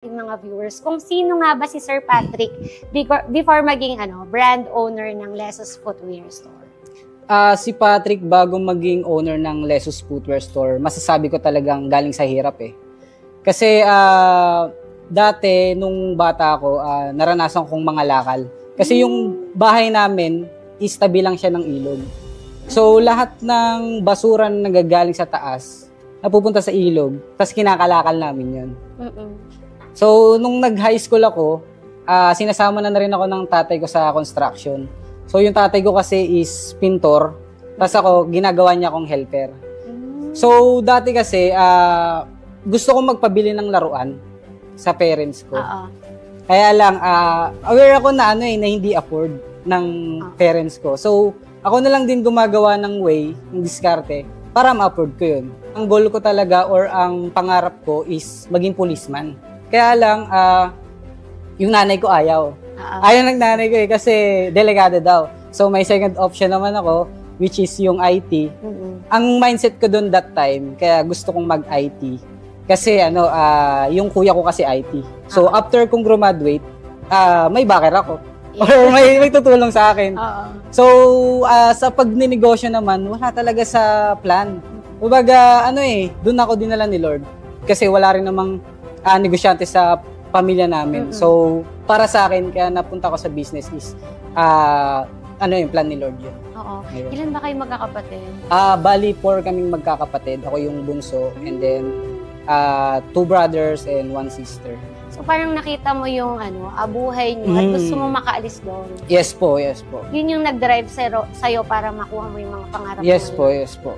Yung mga viewers, kung sino nga ba si Sir Patrick before maging brand owner ng Lesus Footwear Store? Si Patrick, bago maging owner ng Lesus Footwear Store, masasabi ko talagang galing sa hirap eh. Kasi dati, nung bata ako, naranasan kong mga lakal. Kasi yung bahay namin, is tabi lang siya ng ilog. So, lahat ng basura na nagagaling sa taas, napupunta sa ilog, tapos kinakalakal namin yun. So, nung nag-high school ako, sinasama na rin ako ng tatay ko sa construction. So, yung tatay ko kasi is pintor, tapos ako, ginagawa niya akong helper. So, dati kasi, gusto kong magpabili ng laruan sa parents ko. Kaya lang, aware ako na na hindi afford ng parents ko. So, ako na lang din gumagawa ng way, ng diskarte, para ma-afford ko yun. Ang goal ko talaga or ang pangarap ko is maging policeman. Kaya lang, yung nanay ko ayaw. Ayaw ng nanay ko kasi delegado daw. So, may second option naman ako, which is yung IT. Ang mindset ko doon that time, kaya gusto kong mag-IT. Kasi yung kuya ko kasi IT. So, after kong graduate, may backer ako. Or may tutulong sa akin. So, sa pagninegosyo naman, wala talaga sa plan. Kumbaga, doon ako dinala ni Lord. Kasi wala rin namang negosyante sa pamilya namin. So, para sa akin, kaya napunta ko sa business is, yung plan ni Lord yun. Ilan ba kayo magkakapatid? Bali, 4 kaming magkakapatid. Ako yung bunso. And then, 2 brothers and 1 sister. So, parang nakita mo yung buhay niyo at gusto mo makaalis doon. Yes po, yes po. Yun yung nag-drive sa'yo para makuha mo yung mga pangarap mo. Yes po, yes po.